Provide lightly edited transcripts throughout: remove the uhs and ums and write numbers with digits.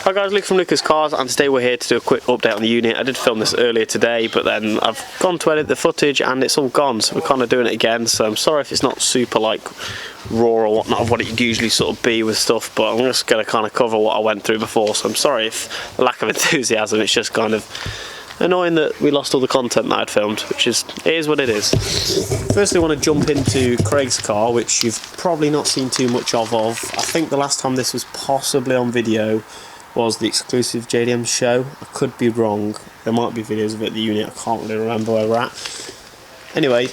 Hi guys, Luke from Lucas Cars, and today we're here to do a quick update on the unit. I did film this earlier today, but then I've gone to edit the footage and it's all gone, so we're kind of doing it again. So I'm sorry if it's not super like raw or whatnot of what it usually sort of be with stuff, but I'm just going to kind of cover what I went through before. So I'm sorry if the lack of enthusiasm, it's just kind of annoying that we lost all the content that I'd filmed, which is, it is what it is. Firstly, I want to jump into Craig's car, which you've probably not seen too much of. I think the last time this was possibly on video was the exclusive JDM show. I could be wrong. There might be videos of it at the unit. I can't really remember where we're at. Anyway,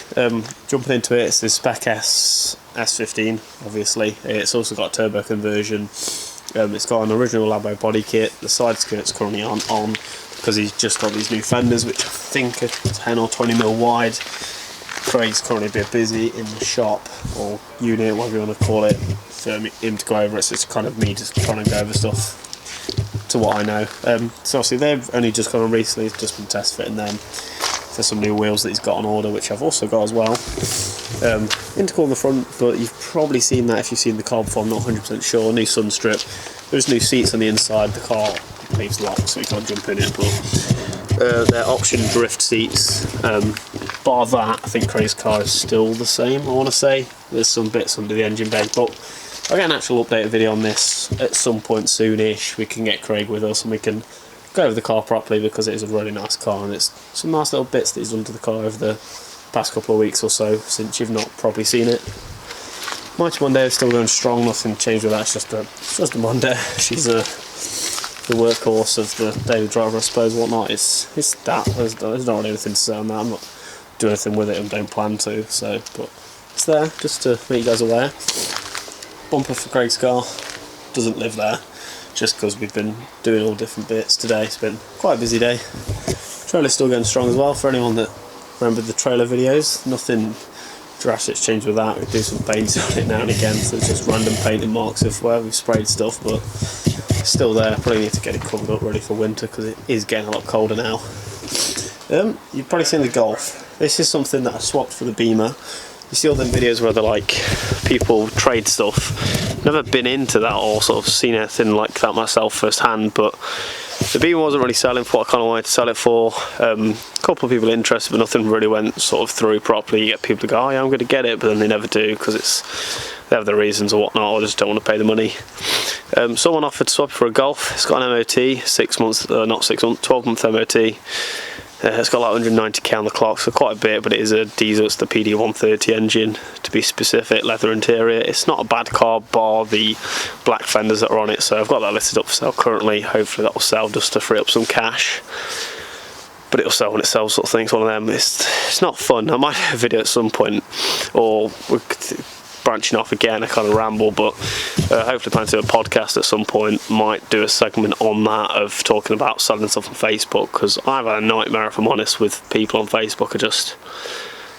jumping into it, it's the spec S15, obviously. It's also got a turbo conversion. It's got an original Labo body kit. The side skirt's currently on because he's just got these new fenders, which I think are 10 or 20mm wide. Craig's currently a bit busy in the shop, or unit, whatever you want to call it, for him to go over it. So it's kind of me just trying to go over stuff to what I know. So obviously they've only just gone on recently, he's just been test fitting them for some new wheels that he's got on order, which I've also got as well. Intercooler on the front, but you've probably seen that if you've seen the car before, I'm not 100% sure. New sun strip. There's new seats on the inside, the car leaves locked so you can't jump in it, but they're option drift seats. Bar that, I think Craig's car is still the same, I want to say. There's some bits under the engine bay, but I'll get an actual updated video on this at some point soonish. We can get Craig with us and we can go over the car properly, because it is a really nice car and it's some nice little bits that he's done to the car over the past couple of weeks or so since you've not probably seen it. Mighty Monday is still going strong, nothing changed with that, it's just a Monday. She's the workhorse of the daily driver, I suppose, whatnot. It's that, there's not really anything to say on that. I'm not doing anything with it and don't plan to, so, but it's there, just to make you guys aware. Bumper for Craig's car doesn't live there, just because we've been doing all different bits today. It's been quite a busy day. Trailer's still going strong as well, for anyone that remembered the trailer videos. Nothing drastic's changed with that. We do some paints on it now and again, so it's just random painting marks of where we've sprayed stuff, but it's still there. Probably need to get it covered up ready for winter, because it is getting a lot colder now. You've probably seen the Golf. This is something that I swapped for the Beamer. You see all them videos where they're like, people trade stuff. Never been into that or sort of seen anything like that myself firsthand, but the Beamer wasn't really selling for what I kind of wanted to sell it for. A couple of people interested, but nothing really went sort of through properly. You get people to go, oh yeah, I'm going to get it, but then they never do, because they have their reasons or whatnot, or just don't want to pay the money. Someone offered to swap it for a Golf. It's got an MOT, 6 months, not 6 months, 12-month MOT. It's got like 190k on the clock, so quite a bit, but it is a diesel. It's the PD130 engine, to be specific, leather interior. It's not a bad car, bar the black fenders that are on it, so I've got that listed up for sale currently. Hopefully that will sell just to free up some cash, but it'll sell when it sells, sort of thing. It's one of them. It's not fun. I might do a video at some point, or we're branching off again, I kind of ramble, but hopefully plan to do a podcast at some point. Might do a segment on that, of talking about selling stuff on Facebook, because I've had a nightmare, if I'm honest, with people on Facebook. I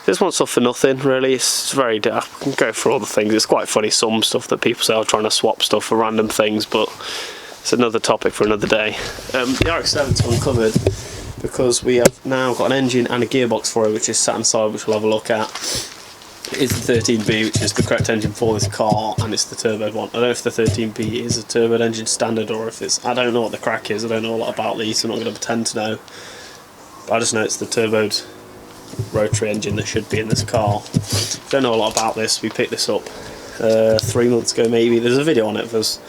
just want stuff for nothing, really. It's very, I can go through all the things. It's quite funny, some stuff that people say are trying to swap stuff for random things, but it's another topic for another day. The rx7's uncovered because we have now got an engine and a gearbox for it, which is sat inside, which we'll have a look at. It's the 13B, which is the correct engine for this car, and it's the turboed one. I don't know if the 13B is a turboed engine standard, or if it's, I don't know what the crack is. I don't know a lot about these, so I'm not going to pretend to know. But I just know it's the turboed rotary engine that should be in this car. Don't know a lot about this. We picked this up 3 months ago maybe. There's a video on it of us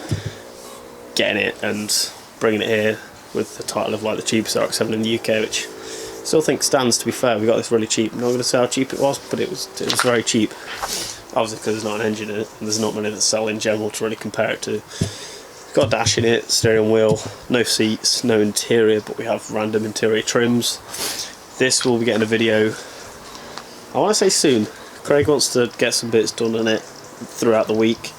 getting it and bringing it here with the title of like the cheapest RX7 in the UK, which I still think stands, to be fair. We got this really cheap. I'm not going to say how cheap it was, but it was very cheap. Obviously because there's not an engine in it, and there's not many that sell in general to really compare it to. Got a dash in it, steering wheel, no seats, no interior, but we have random interior trims. This will be getting a video, I want to say soon. Craig wants to get some bits done on it throughout the week,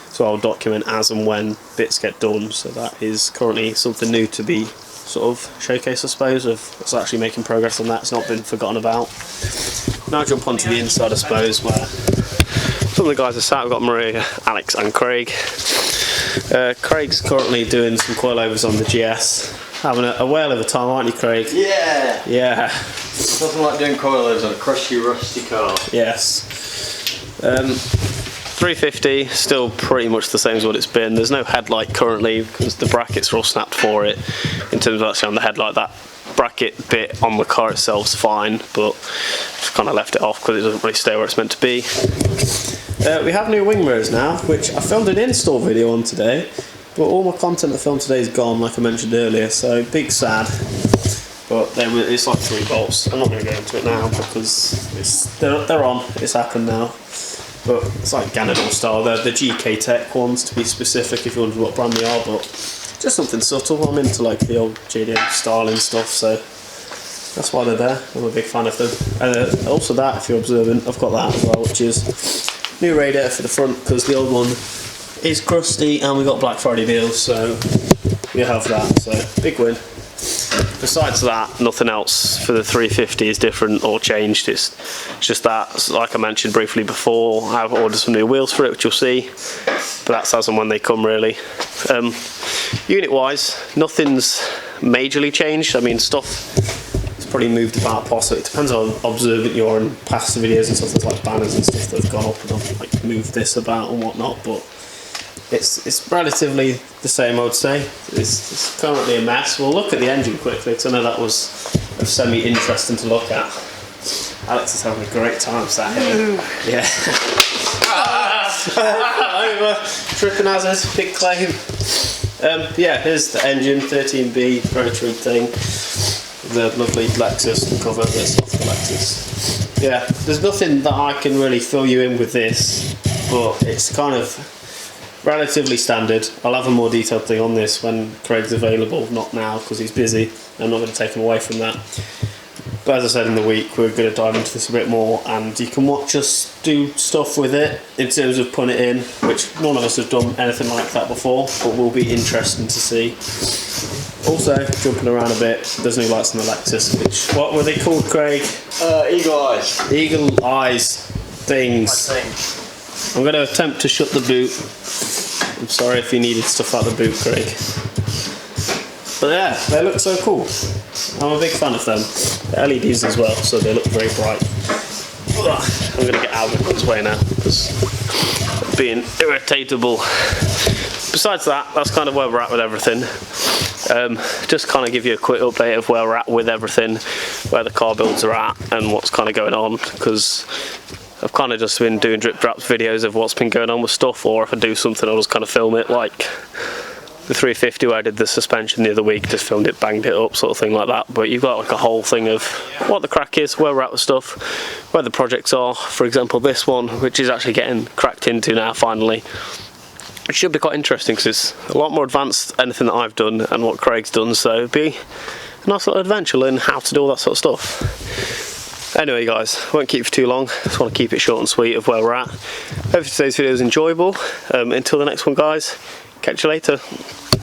so I'll document as and when bits get done. So that is currently something new to be sort of showcase, I suppose, of us actually making progress on that. It's not been forgotten about. Now jump onto the inside, I suppose, where some of the guys are sat. We've got Maria, Alex and Craig. Craig's currently doing some coilovers on the GS. Having a whale of a time, aren't you, Craig? Yeah! Yeah. Nothing like doing coilovers on a crusty, rusty car. Yes. 350, still pretty much the same as what it's been. There's no headlight currently because the brackets are all snapped for it. In terms of actually on the headlight, that bracket bit on the car itself's fine, but just kind of left it off because it doesn't really stay where it's meant to be. We have new wing mirrors now, which I filmed an install video on today, but all my content I filmed today is gone, like I mentioned earlier, so big sad. But it's like 3 bolts. I'm not going to go into it now because they're on. It's happened now. But it's like Ganador style. They're the GK Tech ones, to be specific, if you wonder what brand they are. But just something subtle. I'm into like the old JDM styling stuff, so that's why they're there. I'm a big fan of them. Also that, if you're observant, I've got that as well, which is new radiator for the front because the old one is crusty and we got Black Friday deals, so we have that. So big win. Besides that, nothing else for the 350 is different or changed. It's just that, like I mentioned briefly before, I've ordered some new wheels for it, which you'll see, but that's as and when they come really. Unit wise, nothing's majorly changed. I mean, stuff has probably moved about possibly. It depends on how observant you are in past videos and stuff. There's like banners and stuff that have gone up and I've like moved this about and whatnot, but it's relatively the same, I would say. It's currently a mess. We'll look at the engine quickly because I know that was semi-interesting to look at. Alex is having a great time sat here. Yeah. Tripping hazard, big claim. Yeah, here's the engine, 13B, Rotary thing. The lovely Lexus cover that's off the Lexus. Yeah, there's nothing that I can really fill you in with this, but it's kind of relatively standard. I'll have a more detailed thing on this when Craig's available, not now because he's busy. I'm not going to take him away from that. But as I said in the week, we're going to dive into this a bit more and you can watch us do stuff with it in terms of putting it in, which none of us have done anything like that before, but will be interesting to see. Also, jumping around a bit, there's new lights on the Lexus, which, what were they called, Craig? Eagle eyes. Eagle eyes things. I'm going to attempt to shut the boot. I'm sorry if you needed stuff out of the boot, Craig. But yeah, they look so cool. I'm a big fan of them. They're LEDs as well, so they look very bright. I'm going to get out of this way now, because I'm being irritatable. Besides that, that's kind of where we're at with everything. Just kind of give you a quick update of where we're at with everything, where the car builds are at, and what's kind of going on, because I've kind of just been doing drip drops videos of what's been going on with stuff, or if I do something I'll just kind of film it, like the 350 where I did the suspension the other week, just filmed it, banged it up, sort of thing like that. But you've got like a whole thing of what the crack is, where we're at with stuff, where the projects are. For example, this one, which is actually getting cracked into now finally. It should be quite interesting because it's a lot more advanced than anything that I've done and what Craig's done, so it'd be a nice little adventure learning how to do all that sort of stuff. Anyway guys, I won't keep you for too long, just want to keep it short and sweet of where we're at. Hope today's video is enjoyable. Until the next one guys, catch you later.